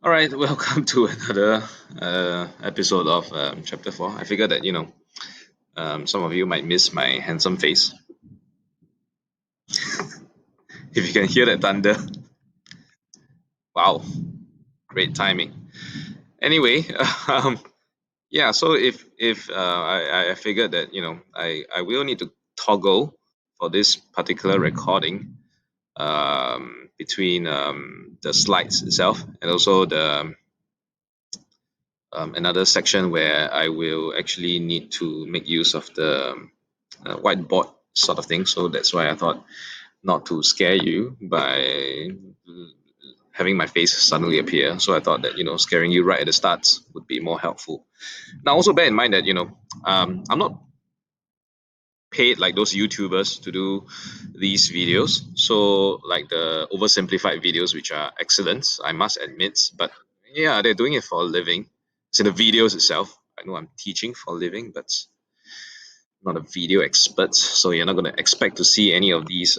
All right, welcome to another episode of Chapter 4. I figured that, some of you might miss my handsome face. If you can hear that thunder, wow, great timing. Anyway, yeah, so if I figured that, I will need to toggle for this particular recording between the slides itself and also the another section where I will actually need to make use of the whiteboard sort of thing. So that's why I thought not to scare you by having my face suddenly appear. So I thought that scaring you right at the start would be more helpful. Now also bear in mind that I'm not paid like those YouTubers to do these videos. So like the oversimplified videos, which are excellent, I must admit. But yeah, they're doing it for a living. It's in the videos itself. I know I'm teaching for a living, but not a video expert, so you're not going to expect to see any of these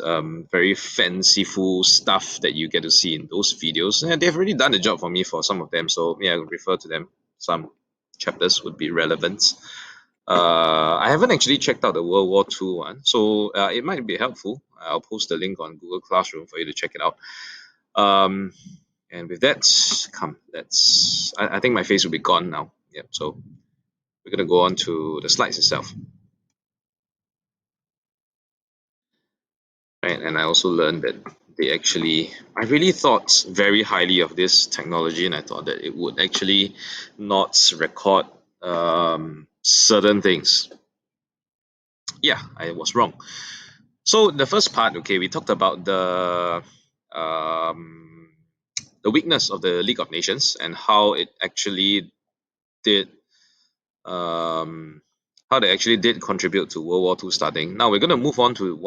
very fanciful stuff that you get to see in those videos. And they've already done the job for me for some of them, so yeah, I'll refer to them. Some chapters would be relevant. I haven't actually checked out the World War II one, so it might be helpful. I'll post the link on Google Classroom for you to check it out. Um, and with that, come, let's. I think my face will be gone now. Yeah, so we're gonna go on to the slides itself. Right? And I also learned that I really thought very highly of this technology, and I thought that it would actually not record certain things. Yeah, I was wrong. So the first part, okay, we talked about um, the weakness of the League of Nations and did um, how they actually did contribute to World War II starting. Now we're going to move on to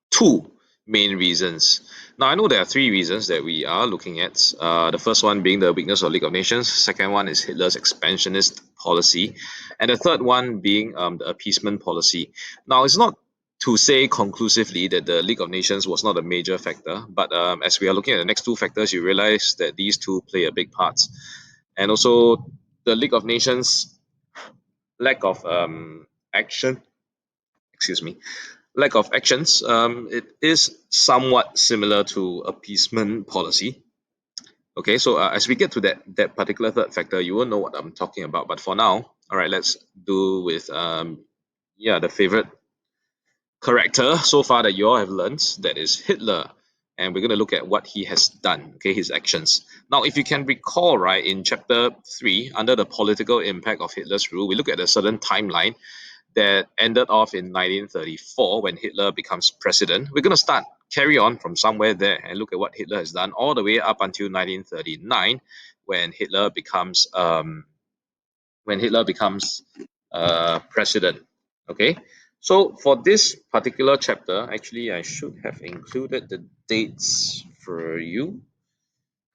two main reasons. Now, I know there are three reasons that we are looking at. The first one being the weakness of League of Nations. Second one is Hitler's expansionist policy, and the third one being the appeasement policy. Now, it's not to say conclusively that the League of Nations was not a major factor, but as we are looking at the next two factors, you realize that these two play a big part, and also the League of Nations lack of action. Excuse me, lack of actions, it is somewhat similar to appeasement policy. Okay, so as we get to that particular third factor, you will know what I'm talking about. But for now, all right, let's do with yeah, the favorite character so far that you all have learned, that is Hitler. And we're going to look at what he has done, okay, his actions. Now, if you can recall, right, in chapter 3, under the political impact of Hitler's rule, we look at a certain timeline that ended off in 1934 when Hitler becomes president. We're going to carry on from somewhere there and look at what Hitler has done all the way up until 1939 when Hitler becomes president. Okay, so for this particular chapter, actually, I should have included the dates for you.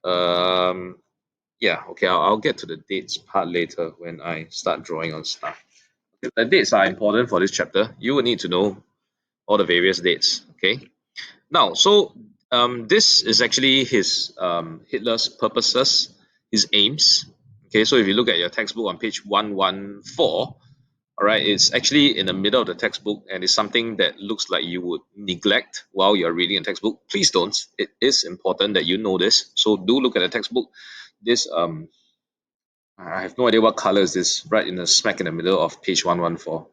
Um, yeah, okay, I'll get to the dates part later when I start drawing on stuff. The dates are important for this chapter. You will need to know all the various dates. Okay. Now, so this is actually his Hitler's purposes, his aims. Okay, so if you look at your textbook on page 114, all right, it's actually in the middle of the textbook and it's something that looks like you would neglect while you're reading a textbook. Please don't. It is important that you know this. So do look at the textbook. This I have no idea what color is this, right in the smack in the middle of page 114.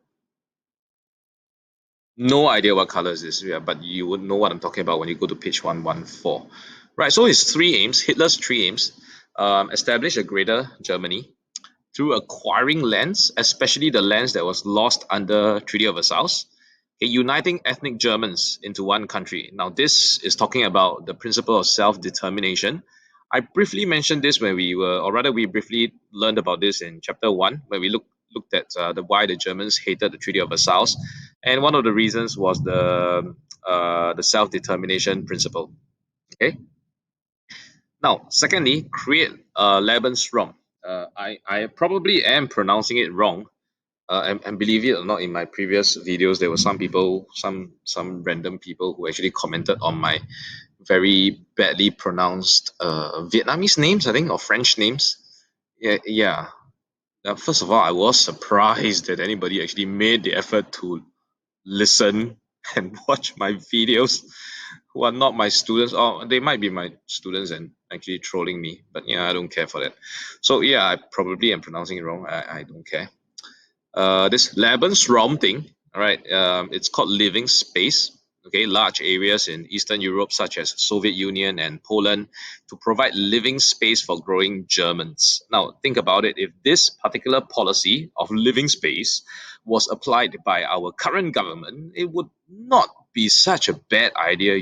No idea what color is this, yeah, but you would know what I'm talking about when you go to page 114. Right, so his three aims, Hitler's three aims, establish a greater Germany through acquiring lands, especially the lands that was lost under Treaty of Versailles, okay, uniting ethnic Germans into one country. Now, this is talking about the principle of self-determination. I briefly mentioned this when we briefly learned about this in chapter 1, where we looked at why the Germans hated the Treaty of Versailles, and one of the reasons was the self-determination principle. Okay. Now, secondly, create Lebensraum. I probably am pronouncing it wrong, and believe it or not, in my previous videos, there were some random people who actually commented on my very badly pronounced Vietnamese names, I think, or French names. Yeah, yeah. First of all, I was surprised that anybody actually made the effort to listen and watch my videos who are not my students, or they might be my students and actually trolling me, but yeah, I don't care for that. So yeah, I probably am pronouncing it wrong. I don't care. This Lebensraum thing, all right, it's called living space. Okay, large areas in Eastern Europe, such as Soviet Union and Poland, to provide living space for growing Germans. Now, think about it. If this particular policy of living space was applied by our current government, it would not be such a bad idea,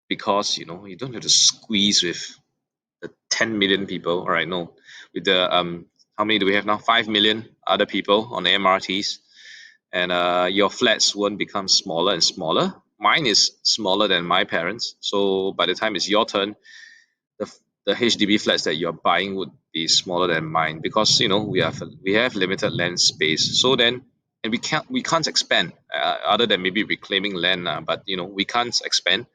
because you don't have to squeeze with the 10 million people. All right, no, with the how many do we have now? 5 million other people on the MRTs, and your flats won't become smaller and smaller. Mine is smaller than my parents, so by the time it's your turn, the the HDB flats that you're buying would be smaller than mine, because we have limited land space. So then, and we can't expand, other than maybe reclaiming land, but we can't expand.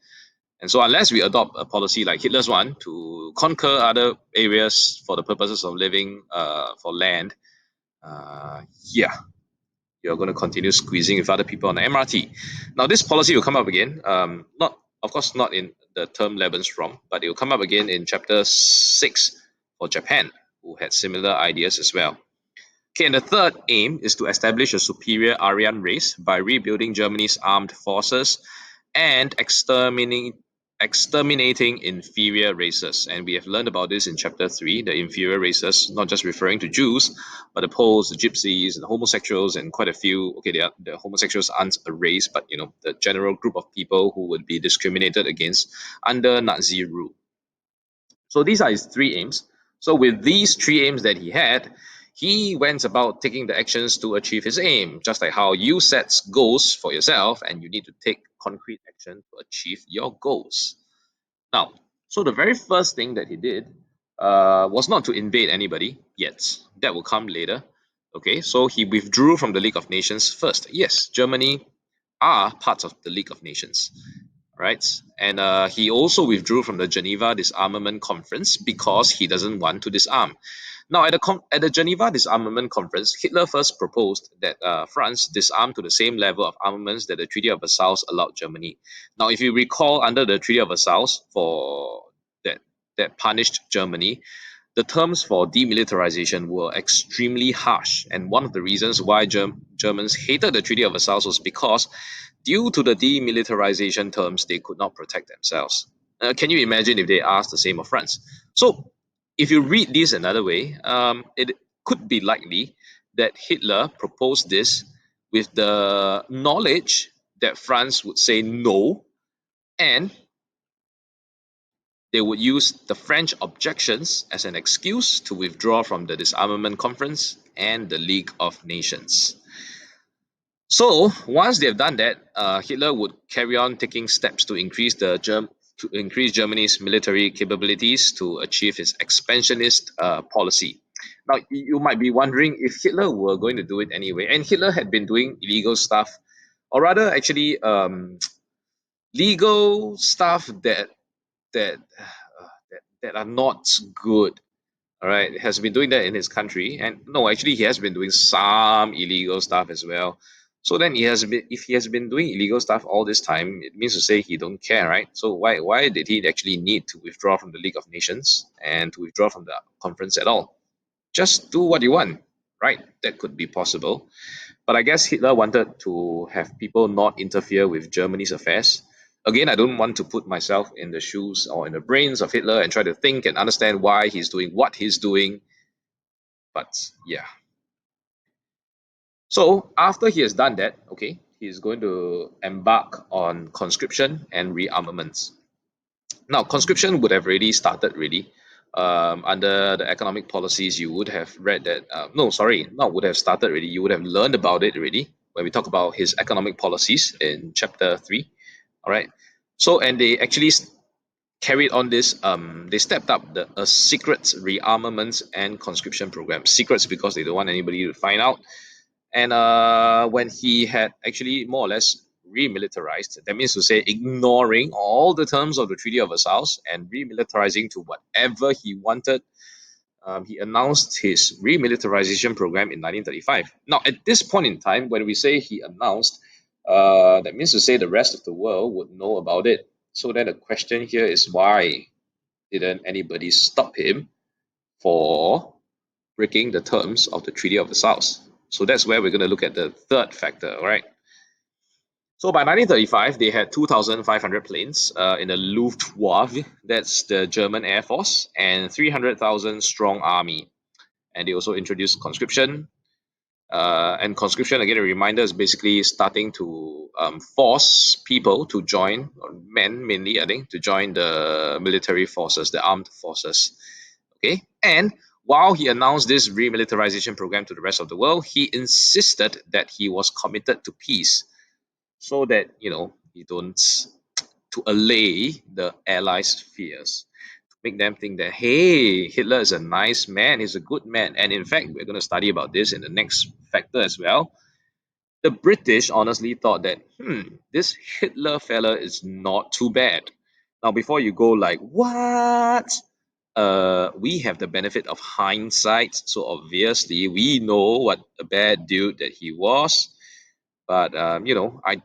And so, unless we adopt a policy like Hitler's one to conquer other areas for the purposes of living, for land, uh, yeah, you're going to continue squeezing with other people on the MRT. Now, this policy will come up again, not, of course, not in the term Lebensraum, but it will come up again in chapter 6 for Japan, who had similar ideas as well. Okay, and the third aim is to establish a superior Aryan race by rebuilding Germany's armed forces and exterminating inferior races. And we have learned about this in chapter 3, the inferior races, not just referring to Jews, but the Poles, the Gypsies, and the homosexuals, and quite a few. Okay, the homosexuals aren't a race, but the general group of people who would be discriminated against under Nazi rule. So these are his three aims. So with these three aims that he had, he went about taking the actions to achieve his aim, just like how you set goals for yourself and you need to take concrete action to achieve your goals. Now, so the very first thing that he did was not to invade anybody yet. That will come later. Okay, so he withdrew from the League of Nations first. Yes, Germany are part of the League of Nations, right? And he also withdrew from the Geneva Disarmament Conference because he doesn't want to disarm. Now, at the Geneva Disarmament Conference, Hitler first proposed that France disarm to the same level of armaments that the Treaty of Versailles allowed Germany. Now, if you recall, under the Treaty of Versailles, for that that punished Germany, the terms for demilitarization were extremely harsh, and one of the reasons why Germans hated the Treaty of Versailles was because, due to the demilitarization terms, they could not protect themselves. Can you imagine if they asked the same of France? So, if you read this another way, it could be likely that Hitler proposed this with the knowledge that France would say no, and they would use the French objections as an excuse to withdraw from the Disarmament Conference and the League of Nations. So once they've done that, Hitler would carry on taking steps to increase Germany's military capabilities to achieve his expansionist policy. Now, you might be wondering if Hitler were going to do it anyway, and Hitler had been doing illegal stuff, or rather, actually, legal stuff that are not good. All right, has been doing that in his country, and no, actually, he has been doing some illegal stuff as well. So then, if he has been doing illegal stuff all this time, it means to say he don't care, right? So why did he actually need to withdraw from the League of Nations and to withdraw from the conference at all? Just do what you want, right? That could be possible. But I guess Hitler wanted to have people not interfere with Germany's affairs. Again, I don't want to put myself in the shoes or in the brains of Hitler and try to think and understand why he's doing what he's doing. But yeah. So after he has done that, okay, he's going to embark on conscription and rearmaments. Now, conscription would have already started, really. Under the economic policies, you would have read that. No, sorry, not would have started already. You would have learned about it already when we talk about his economic policies in chapter 3. All right. So, and they actually carried on this. They stepped up a secret rearmaments and conscription program. Secrets because they don't want anybody to find out. And when he had actually more or less remilitarized. That means to say, ignoring all the terms of the Treaty of Versailles and remilitarizing to whatever he wanted. He announced his remilitarization program in 1935. Now, at this point in time, when we say he announced, that means to say the rest of the world would know about it. So then the question here is, why didn't anybody stop him for breaking the terms of the Treaty of Versailles? So that's where we're going to look at the third factor, all right? So by 1935, they had 2,500 planes in the Luftwaffe, that's the German Air Force, and 300,000 strong army. And they also introduced conscription. And conscription, again, a reminder, is basically starting to force people to join, or men mainly, I think, to join the military forces, the armed forces. Okay, and while he announced this remilitarization program to the rest of the world, he insisted that he was committed to peace, so that he don't, to allay the Allies' fears, make them think that, hey, Hitler is a nice man, he's a good man. And in fact, we're going to study about this in the next factor as well. The British honestly thought that, this Hitler fella is not too bad. Now, before you go like, what? We have the benefit of hindsight, so obviously we know what a bad dude that he was. But I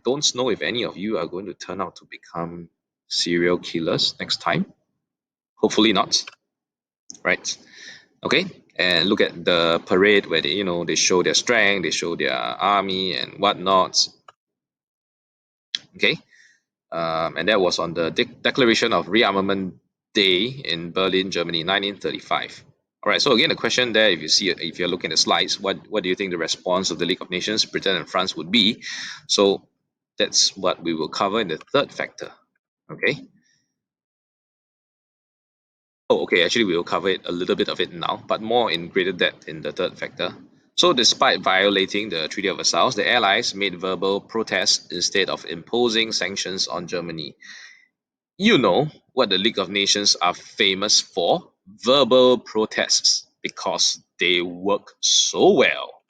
don't know if any of you are going to turn out to become serial killers next time. Hopefully not, right? Okay, and look at the parade where they show their strength, they show their army and whatnot. Okay, and that was on the Declaration of Rearmament Day in Berlin, Germany, 1935. All right. So again, the question there, if you're looking at the slides, what do you think the response of the League of Nations, Britain and France would be? So that's what we will cover in the third factor. Okay. Oh, okay. Actually, we will cover it a little bit of it now, but more in greater depth in the third factor. So, despite violating the Treaty of Versailles, the Allies made verbal protests instead of imposing sanctions on Germany. You know what the League of Nations are famous for? Verbal protests, because they work so well.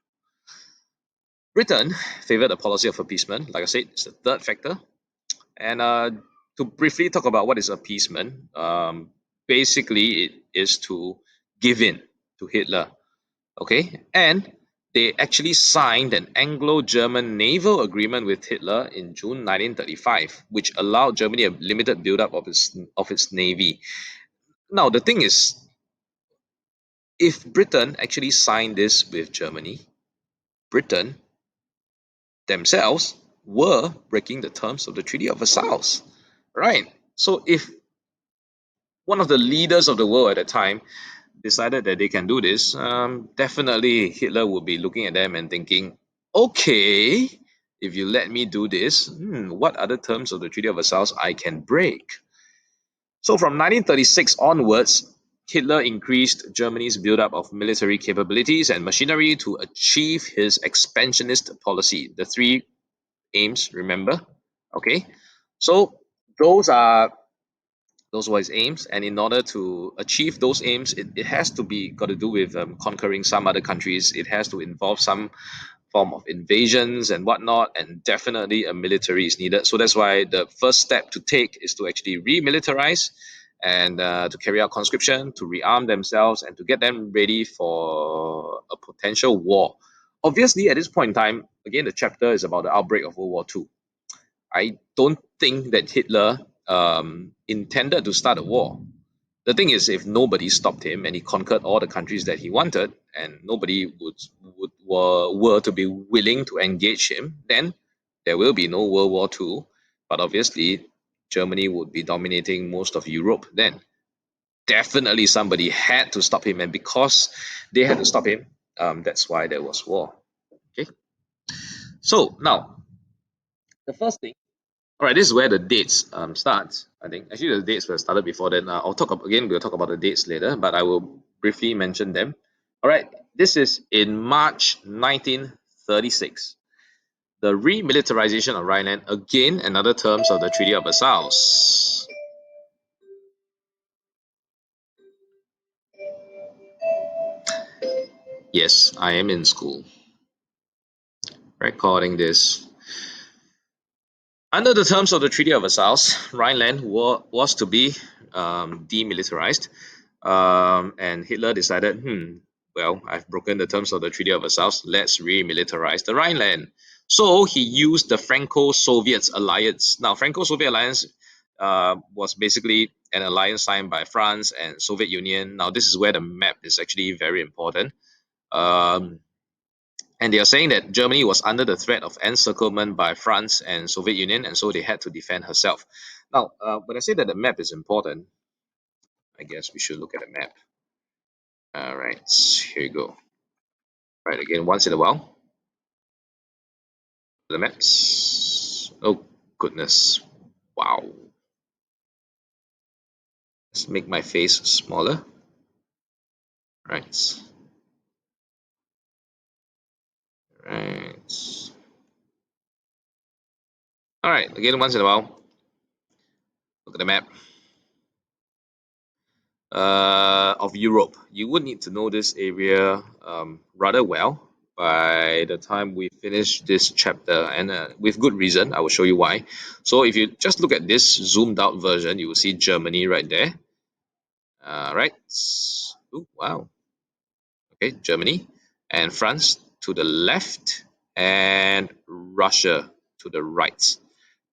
Britain favored a policy of appeasement. Like I said, it's the third factor. And to briefly talk about what is appeasement, basically it is to give in to Hitler. Okay, and they actually signed an Anglo-German naval agreement with Hitler in June 1935, which allowed Germany a limited buildup of its navy. Now the thing is, if Britain actually signed this with Germany, Britain themselves were breaking the terms of the Treaty of Versailles, right? So if one of the leaders of the world at the time decided that they can do this, definitely Hitler would be looking at them and thinking, okay, if you let me do this, what other terms of the Treaty of Versailles I can break? So from 1936 onwards, Hitler increased Germany's buildup of military capabilities and machinery to achieve his expansionist policy. The three aims, remember? Okay, so those are those were his aims, and in order to achieve those aims, it has to be got to do with conquering some other countries. It has to involve some form of invasions and whatnot, and definitely a military is needed. So that's why the first step to take is to actually remilitarize and to carry out conscription, to rearm themselves, and to get them ready for a potential war. Obviously, at this point in time, again, the chapter is about the outbreak of World War II. I don't think that Hitler intended to start a war. The thing is, if nobody stopped him and he conquered all the countries that he wanted, and nobody were to be willing to engage him, then there will be no World War II. But obviously, Germany would be dominating most of Europe then. Definitely, somebody had to stop him, and because they had to stop him, that's why there was war. Okay. So now, the first thing. All right, this is where the dates start. I think actually the dates were started before then. I'll talk again. We'll talk about the dates later, but I will briefly mention them. All right, this is in March 1936. The remilitarization of Rhineland, again another terms of the Treaty of Versailles. Yes, I am in school recording this. Under the terms of the Treaty of Versailles, Rhineland was to be demilitarized, and Hitler decided, well, I've broken the terms of the Treaty of Versailles, let's remilitarize the Rhineland. So he used the Franco-Soviet alliance. Now, Franco-Soviet alliance was basically an alliance signed by France and Soviet Union. Now, this is where the map is actually very important. Um, and they are saying that Germany was under the threat of encirclement by France and Soviet Union, and so they had to defend herself. Now, when I say that the map is important, I guess we should look at the map. All right, here you go. Right, again, once in a while, the maps. Oh, goodness. Wow. Let's make my face smaller. Right. Right. All right, again, once in a while, look at the map of Europe. You would need to know this area rather well by the time we finish this chapter, and with good reason. I will show you why. So if you just look at this zoomed out version, you will see Germany right there. Right. Ooh, wow. Okay, Germany and France to the left, and Russia to the right.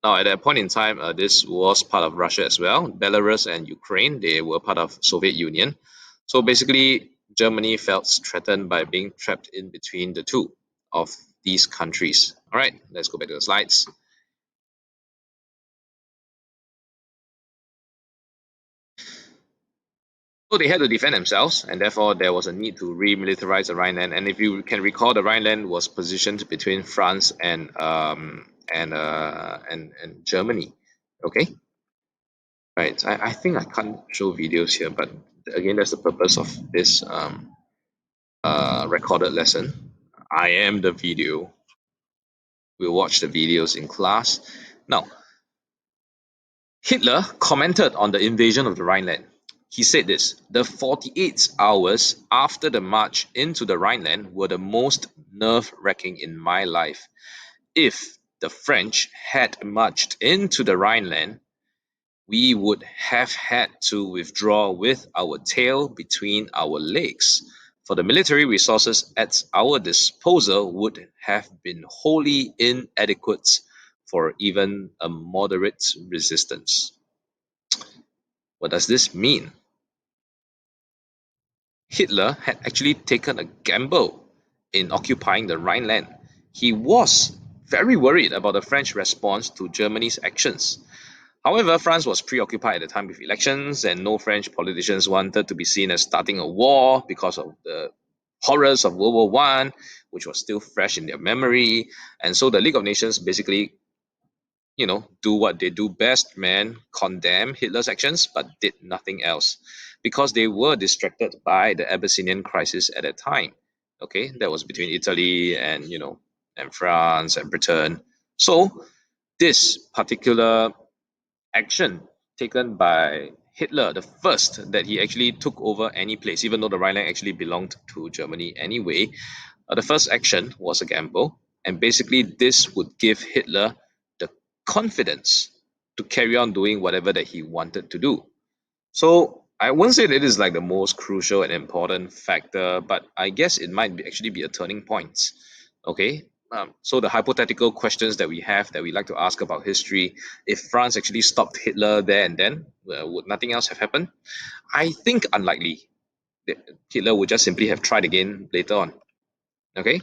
Now, at that point in time, this was part of Russia as well. Belarus and Ukraine, they were part of Soviet Union. So basically, Germany felt threatened by being trapped in between the two of these countries. All right, let's go back to the slides. So they had to defend themselves, and therefore there was a need to remilitarize the Rhineland. And if you can recall, the Rhineland was positioned between France and Germany. Okay, right. I think I can't show videos here, but again, that's the purpose of this recorded lesson. I am the video. We'll watch the videos in class. Now, Hitler commented on the invasion of the Rhineland. He said this: the 48 hours after the march into the Rhineland were the most nerve wracking in my life. If the French had marched into the Rhineland, we would have had to withdraw with our tail between our legs, for the military resources at our disposal would have been wholly inadequate for even a moderate resistance. What does this mean? Hitler had actually taken a gamble in occupying the Rhineland. He was very worried about the French response to Germany's actions. However, France was preoccupied at the time with elections, and no French politicians wanted to be seen as starting a war because of the horrors of World War One, which was still fresh in their memory. And so the League of Nations basically, do what they do best, man, condemn Hitler's actions, but did nothing else because they were distracted by the Abyssinian crisis at that time. Okay, that was between Italy and France and Britain. So this particular action taken by Hitler, the first that he actually took over any place, even though the Rhineland actually belonged to Germany anyway. The first action was a gamble, and basically, this would give Hitler the confidence to carry on doing whatever that he wanted to do. So I wouldn't say that it is like the most crucial and important factor, but I guess it might actually be a turning point. Okay. So the hypothetical questions that we have that we like to ask about history: if France actually stopped Hitler there and then, would nothing else have happened? I think unlikely. Hitler would just simply have tried again later on. Okay.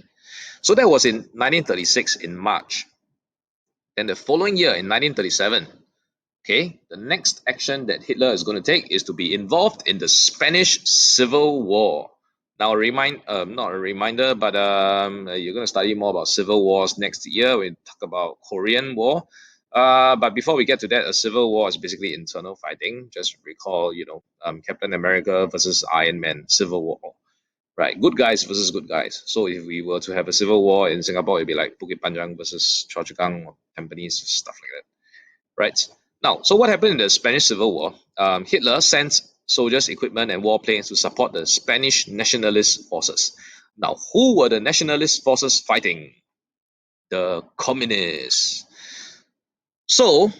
So that was in 1936 in March. Then the following year in 1937, okay, the next action that Hitler is going to take is to be involved in the Spanish Civil War. Now, not a reminder, but you're going to study more about civil wars next year. We talk about Korean War. But before we get to that, a civil war is basically internal fighting. Just recall, Captain America versus Iron Man, Civil War. Right, good guys versus good guys. So if we were to have a civil war in Singapore, it'd be like Bukit Panjang versus Choa Chu Kang or Tampines, stuff like that. Right. Now, so what happened in the Spanish Civil War? Hitler sent soldiers, equipment, and warplanes to support the Spanish nationalist forces. Now, who were the nationalist forces fighting? The communists. So,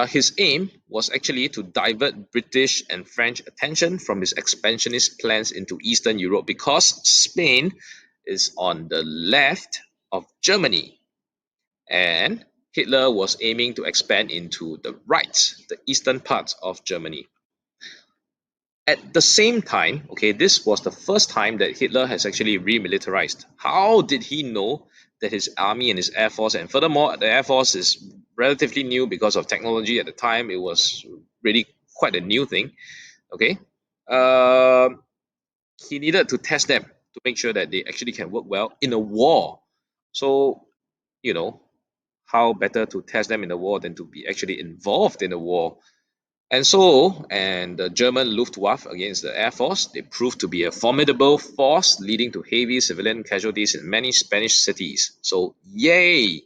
his aim was actually to divert British and French attention from his expansionist plans into Eastern Europe because Spain is on the left of Germany and Hitler was aiming to expand into the right, the eastern parts of Germany. At the same time, okay, this was the first time that Hitler has actually remilitarized. How did he know that his army and his air force, and furthermore, the air force is relatively new because of technology at the time, it was really quite a new thing, okay? Um he needed to test them to make sure that they actually can work well in a war. So, you know, how better to test them in a war than to be actually involved in a war? And the German Luftwaffe against the Air Force, they proved to be a formidable force, leading to heavy civilian casualties in many Spanish cities. So, yay!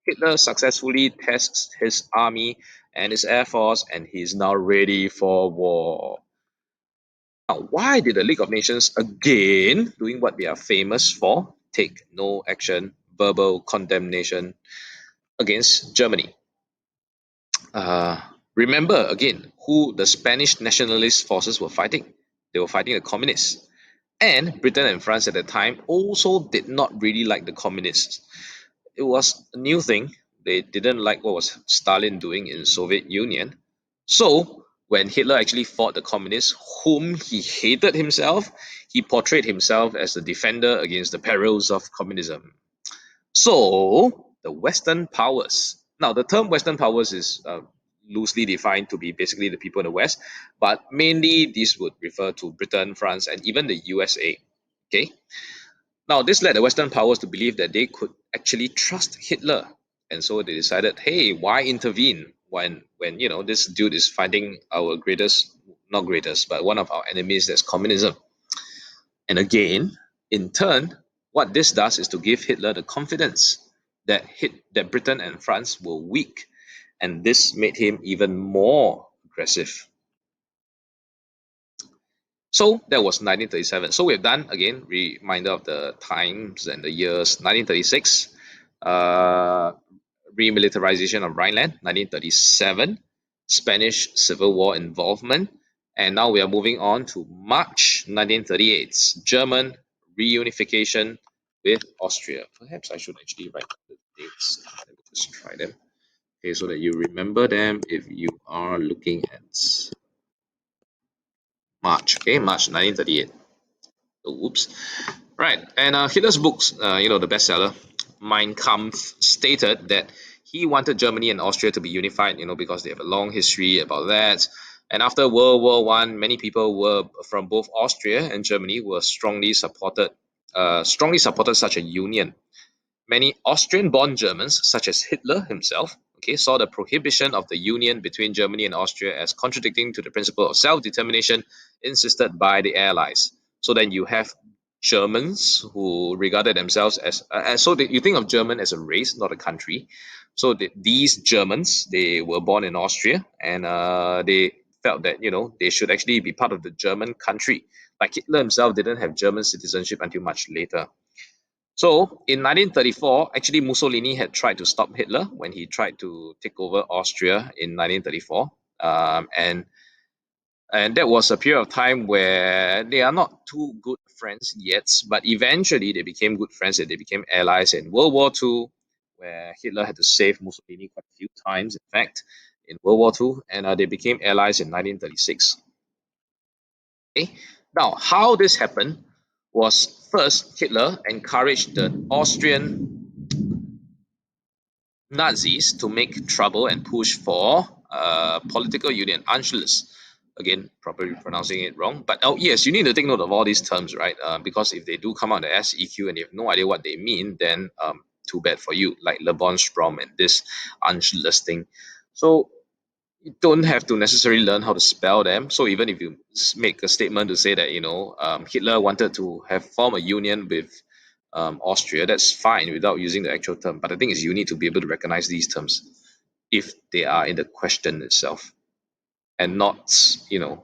Hitler successfully tests his army and his air force, and he's now ready for war. Now, why did the League of Nations again, doing what they are famous for, take no action, verbal condemnation against Germany? Uh, Remember again who the Spanish nationalist forces were fighting. They were fighting the communists. And Britain and France at the time also did not really like the communists. It was a new thing. They didn't like what was Stalin doing in Soviet Union. So when Hitler actually fought the communists, whom he hated himself, he portrayed himself as the defender against the perils of communism. So, the Western powers. Now, the term Western powers is loosely defined to be basically the people in the West, but mainly this would refer to Britain, France, and even the USA. Okay. Now, this led the Western powers to believe that they could actually trust Hitler, and so they decided, hey, why intervene when this dude is fighting our greatest, not greatest, but one of our enemies, that's communism. And again, in turn, what this does is to give Hitler the confidence that Britain and France were weak, and this made him even more aggressive. So that was 1937. So we've done again reminder of the times and the years. 1936, uh, remilitarization of Rhineland. 1937, Spanish Civil War involvement, and now we are moving on to March 1938, German reunification with Austria. Perhaps I should actually write the dates. Let me just try them. Okay, so that you remember them if you are looking at March. Okay, March 1938. Oops. Right. And Hitler's books, the bestseller, Mein Kampf, stated that he wanted Germany and Austria to be unified, because they have a long history about that. And after World War One, many people were from both Austria and Germany were strongly supported such a union. Many Austrian-born Germans, such as Hitler himself, okay, saw the prohibition of the union between Germany and Austria as contradicting to the principle of self-determination insisted by the Allies. So then you have Germans who regarded themselves you think of German as a race, not a country. So these Germans, they were born in Austria, and they felt that they should actually be part of the German country. Like Hitler himself didn't have German citizenship until much later. So in 1934, actually Mussolini had tried to stop Hitler when he tried to take over Austria in 1934, and that was a period of time where they are not too good friends yet, but eventually they became good friends and they became allies in World War II, where Hitler had to save Mussolini quite a few times, in fact, in World War II, and they became allies in 1936. Okay? Now, how this happened was first Hitler encouraged the Austrian Nazis to make trouble and push for political union, Anschluss. Again, probably pronouncing it wrong. But oh yes, you need to take note of all these terms, right? Because if they do come out as SEQ and you have no idea what they mean, then too bad for you, like Le Bon Strom and this Anschluss thing. So you don't have to necessarily learn how to spell them. So even if you make a statement to say that Hitler wanted to have form a union with Austria, that's fine without using the actual term. But the thing is, you need to be able to recognize these terms if they are in the question itself, and not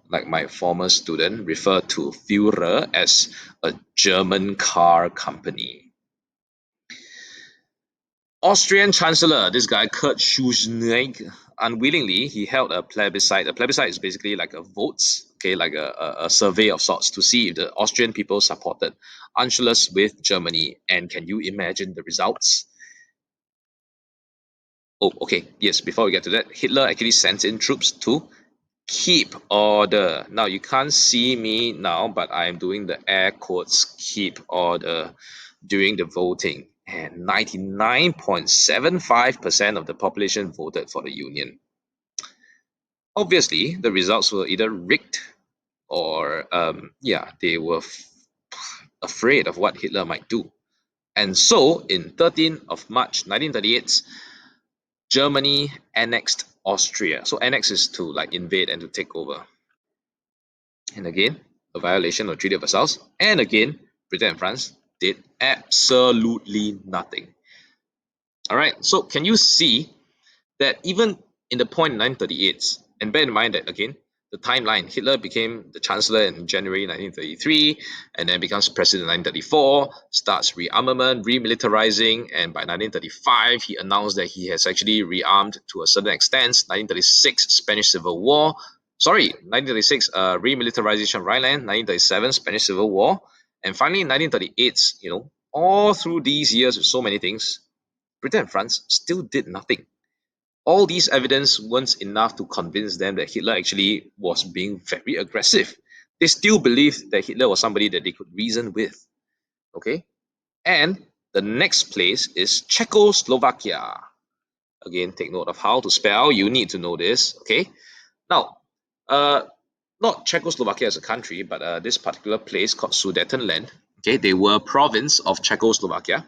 like my former student refer to Führer as a German car company. Austrian Chancellor, this guy Kurt Schuschnigg, unwillingly he held a plebiscite. A plebiscite is basically like a vote, okay, like a survey of sorts to see if the Austrian people supported Anschluss with Germany. And can you imagine the results? Oh, okay, yes. Before we get to that, Hitler actually sent in troops to keep order. Now you can't see me now, but I'm doing the air quotes keep order during the voting. And 99.75% of the population voted for the Union. Obviously, the results were either rigged or, yeah, they were afraid of what Hitler might do. And so, in 13th of March 1938, Germany annexed Austria. So, annex is to like invade and to take over. And again, a violation of Treaty of Versailles. And again, Britain and France did absolutely nothing. All right. So can you see that even in the point 938, and bear in mind that again, the timeline, Hitler became the chancellor in January 1933, and then becomes president in 1934, starts rearmament, remilitarizing, and by 1935, he announced that he has actually rearmed to a certain extent. 1936, Spanish Civil War. Sorry, 1936, remilitarization of Rhineland. 1937, Spanish Civil War. And finally, 1938, all through these years with so many things, Britain and France still did nothing. All these evidence weren't enough to convince them that Hitler actually was being very aggressive. They still believed that Hitler was somebody that they could reason with. Okay? And the next place is Czechoslovakia. Again, take note of how to spell. You need to know this. Okay? Now, uh, not Czechoslovakia as a country, but this particular place called Sudetenland. Okay, they were a province of Czechoslovakia.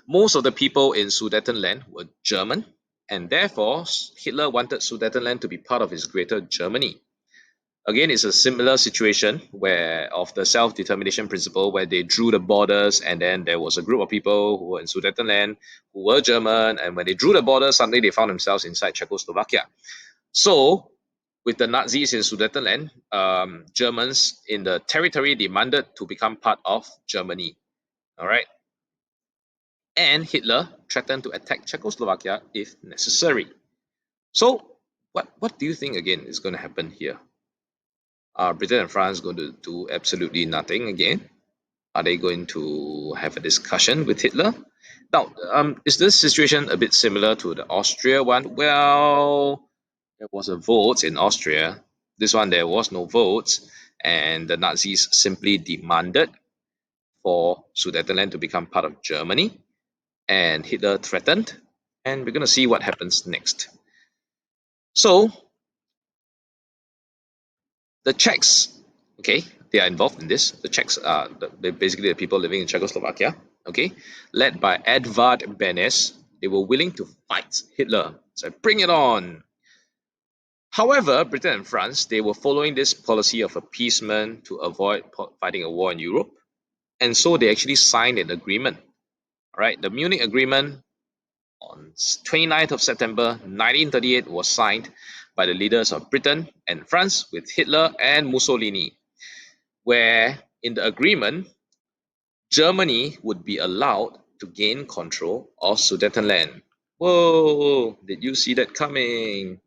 Most of the people in Sudetenland were German, and therefore Hitler wanted Sudetenland to be part of his greater Germany. Again, it's a similar situation where of the self-determination principle where they drew the borders and then there was a group of people who were in Sudetenland who were German, and when they drew the borders, suddenly they found themselves inside Czechoslovakia. So with the Nazis in Sudetenland, Germans in the territory demanded to become part of Germany. All right. And Hitler threatened to attack Czechoslovakia if necessary. So, what do you think again is going to happen here? Are Britain and France going to do absolutely nothing again? Are they going to have a discussion with Hitler? Now, is this situation a bit similar to the Austria one? Well, there was a vote in Austria. This one, there was no vote, and the Nazis simply demanded for Sudetenland to become part of Germany, and Hitler threatened, and we're going to see what happens next. So the Czechs, okay, they are involved in this. The Czechs are basically the people living in Czechoslovakia, okay, led by Edvard Benes. They were willing to fight Hitler. So bring it on. However, Britain and France, they were following this policy of appeasement to avoid fighting a war in Europe. And so they actually signed an agreement. All right, the Munich Agreement on 29th of September 1938 was signed by the leaders of Britain and France with Hitler and Mussolini, where in the agreement, Germany would be allowed to gain control of Sudetenland. Whoa, did you see that coming?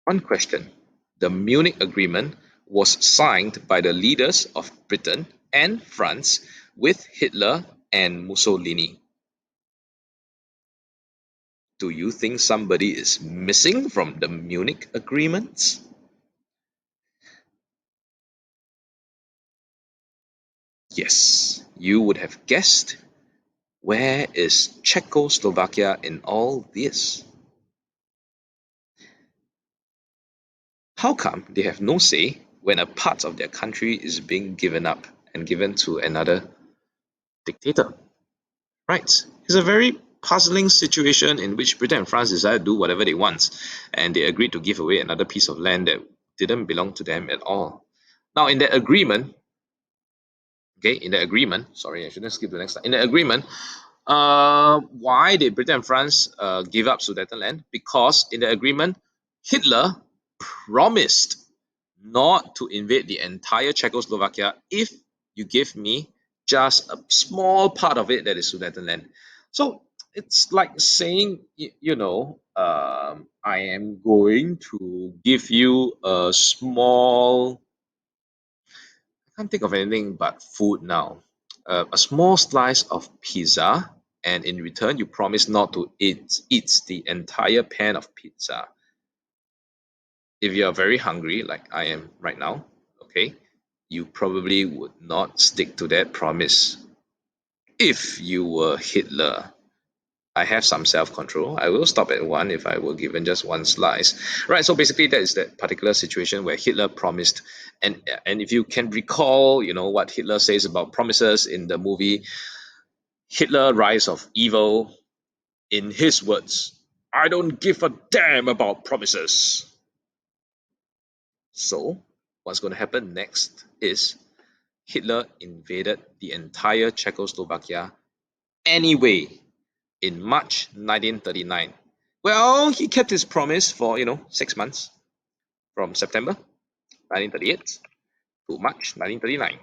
One question. The Munich Agreement was signed by the leaders of Britain and France with Hitler and Mussolini. Do you think somebody is missing from the Munich agreements? Yes, you would have guessed. Where is Czechoslovakia in all this? How come they have no say when a part of their country is being given up and given to another dictator? Right. It's a very puzzling situation in which Britain and France decided to do whatever they want, and they agreed to give away another piece of land that didn't belong to them at all. Now, in that agreement, okay, in the agreement, sorry, I shouldn't skip to the next slide. In the agreement, why did Britain and France give up Sudetenland? Because in the agreement, Hitler promised not to invade the entire Czechoslovakia if you give me just a small part of it that is Sudetenland. So it's like saying, I am going to give you a small, I can't think of anything but food now, a small slice of pizza, and in return, you promise not to eat the entire pan of pizza. If you are very hungry, like I am right now, okay, you probably would not stick to that promise. If you were Hitler, I have some self-control. I will stop at one if I were given just one slice. Right, so basically that is that particular situation where Hitler promised. And if you can recall, what Hitler says about promises in the movie Hitler Rise of Evil, in his words, I don't give a damn about promises. So, what's going to happen next is Hitler invaded the entire Czechoslovakia anyway in March 1939. Well, he kept his promise for, 6 months from September 1938 to March 1939.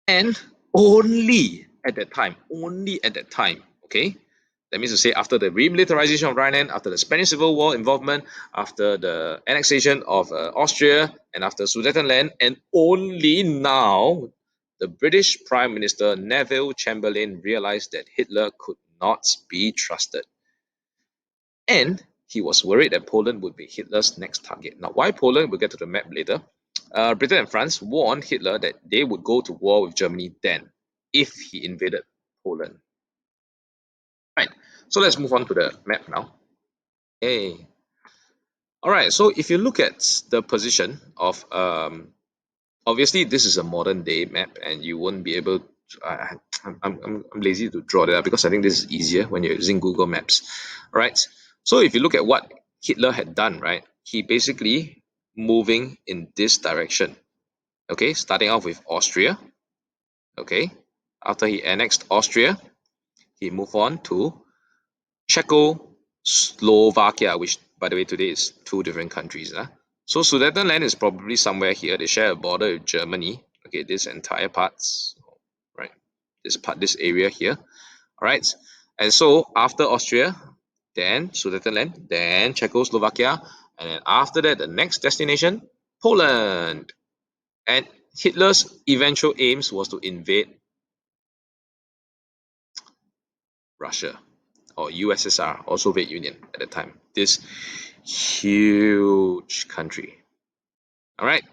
And only at that time, okay? That means to say after the remilitarization of Rhineland, after the Spanish Civil War involvement, after the annexation of Austria, and after Sudetenland, and only now the British Prime Minister Neville Chamberlain realized that Hitler could not be trusted. And he was worried that Poland would be Hitler's next target. Now, why Poland? We'll get to the map later. Britain and France warned Hitler that they would go to war with Germany then, if he invaded Poland. Right. So let's move on to the map now. Hey. All right. So if you look at the position of, obviously this is a modern day map, and you won't be able to. I'm lazy to draw that up because I think this is easier when you're using Google Maps. All right. So if you look at what Hitler had done, right, he basically moving in this direction. Okay, starting off with Austria. Okay, after he annexed Austria, he moved on to Czechoslovakia, which, by the way, today is two different countries. So Sudetenland is probably somewhere here. They share a border with Germany. Okay, this entire parts, right? This area here. All right. And so after Austria, then Sudetenland, then Czechoslovakia, and then after that, the next destination, Poland. And Hitler's eventual aims was to invade Russia or USSR or Soviet Union at the time. This huge country. All right.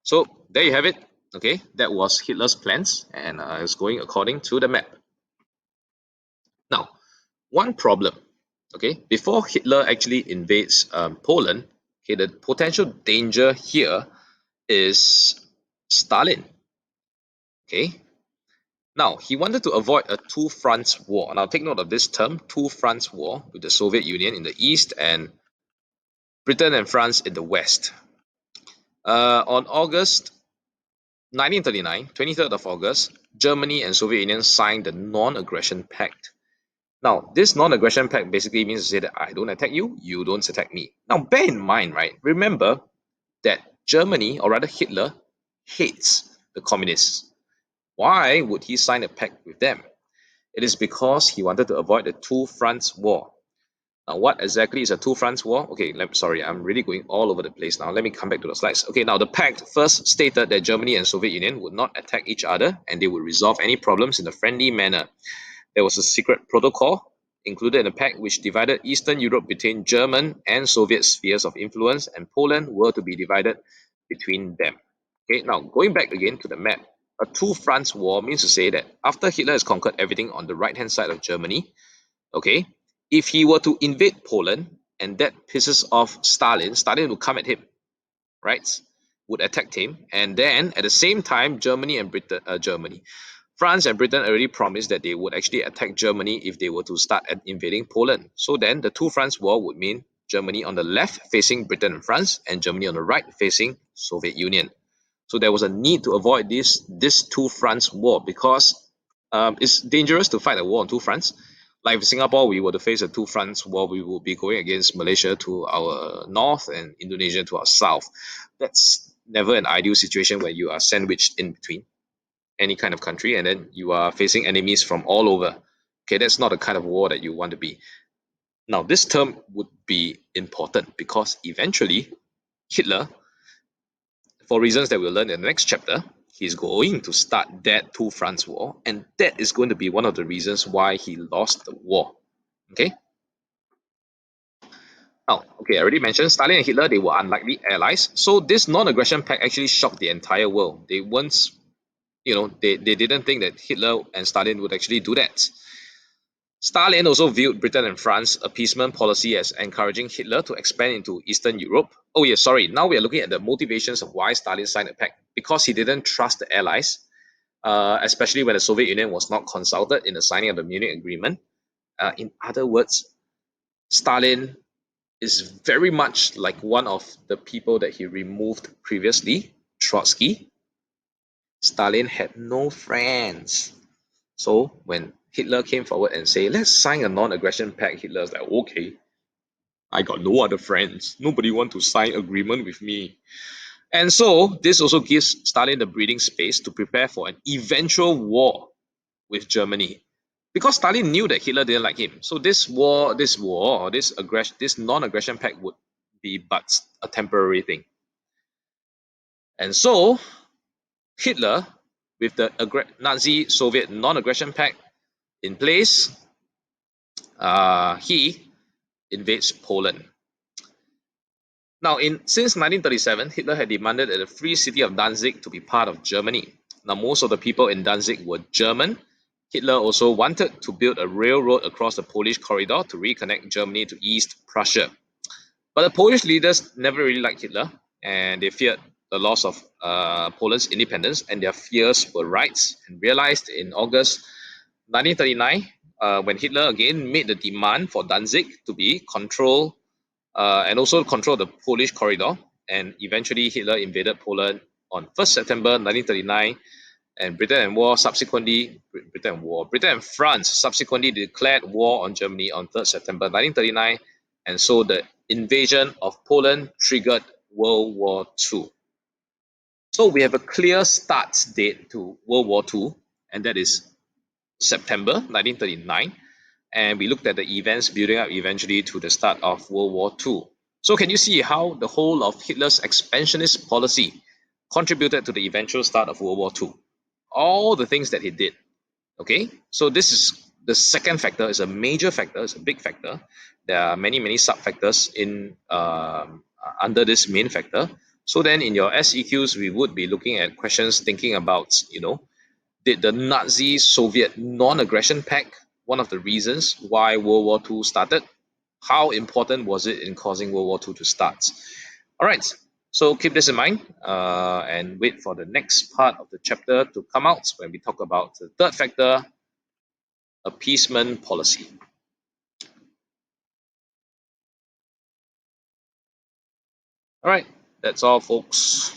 So there you have it. Okay, that was Hitler's plans, and it's going according to the map. Now, one problem. Okay, before Hitler actually invades Poland, okay, the potential danger here is Stalin. Okay, now, he wanted to avoid a two fronts war. Now, take note of this term, two fronts war, with the Soviet Union in the east and Britain and France in the west. On August 1939, 23rd of August, Germany and Soviet Union signed the Non-Aggression Pact. Now, this Non-Aggression Pact basically means to say that I don't attack you, you don't attack me. Now, bear in mind, right, remember that Germany, or rather Hitler, hates the communists. Why would he sign a pact with them? It is because he wanted to avoid the two fronts war. Now, what exactly is a two fronts war? Okay, sorry, I'm really going all over the place now. Let me come back to the slides. Okay, now the pact first stated that Germany and Soviet Union would not attack each other, and they would resolve any problems in a friendly manner. There was a secret protocol included in the pact which divided Eastern Europe between German and Soviet spheres of influence, and Poland were to be divided between them. Okay, now going back again to the map, a two fronts war means to say that after Hitler has conquered everything on the right hand side of Germany, okay, if he were to invade Poland and that pisses off Stalin, Stalin would come at him, right? Would attack him, and then at the same time, France and Britain already promised that they would actually attack Germany if they were to start invading Poland. So then the two fronts war would mean Germany on the left facing Britain and France, and Germany on the right facing Soviet Union. So there was a need to avoid this two fronts war because it's dangerous to fight a war on two fronts. Like if Singapore, we were to face a two fronts war, we will be going against Malaysia to our north and Indonesia to our south. That's never an ideal situation where you are sandwiched in between. any kind of country, and then you are facing enemies from all over. Okay, that's not the kind of war that you want to be. Now, this term would be important because eventually Hitler, for reasons that we'll learn in the next chapter, he's going to start that two fronts war, and that is going to be one of the reasons why he lost the war. Okay. Now, okay, I already mentioned Stalin and Hitler, they were unlikely allies. So this non-aggression pact actually shocked the entire world. They weren't, they didn't think that Hitler and Stalin would actually do that. Stalin also viewed Britain and France's appeasement policy as encouraging Hitler to expand into Eastern Europe. Oh, yeah, sorry. Now we are looking at the motivations of why Stalin signed the pact. Because he didn't trust the Allies, especially when the Soviet Union was not consulted in the signing of the Munich Agreement. In other words, Stalin is very much like one of the people that he removed previously, Trotsky. Stalin had no friends. So when Hitler came forward and said, let's sign a non-aggression pact, Hitler's like, okay, I got no other friends. Nobody want to sign agreement with me. And so this also gives Stalin the breathing space to prepare for an eventual war with Germany. Because Stalin knew that Hitler didn't like him. So this non-aggression pact would be but a temporary thing. And so Hitler, with the Nazi-Soviet non-aggression pact in place, he invades Poland. Now, since 1937, Hitler had demanded that the free city of Danzig to be part of Germany. Now, most of the people in Danzig were German. Hitler also wanted to build a railroad across the Polish corridor to reconnect Germany to East Prussia. But the Polish leaders never really liked Hitler, and they feared the loss of Poland's independence, and their fears were right, and realized in August 1939, when Hitler again made the demand for Danzig to be controlled and also control the Polish corridor. And eventually, Hitler invaded Poland on 1st September 1939, and Britain and France subsequently declared war on Germany on 3rd September 1939, and so the invasion of Poland triggered World War II. So we have a clear start date to World War II, and that is September 1939. And we looked at the events building up eventually to the start of World War II. So can you see how the whole of Hitler's expansionist policy contributed to the eventual start of World War II? All the things that he did. Okay, so this is the second factor, is a major factor, it's a big factor. There are many sub-factors in under this main factor. So then in your SEQs, we would be looking at questions thinking about, did the Nazi-Soviet non-aggression pact one of the reasons why World War II started? How important was it in causing World War II to start? All right, so keep this in mind and wait for the next part of the chapter to come out when we talk about the third factor, appeasement policy. All right, that's all, folks.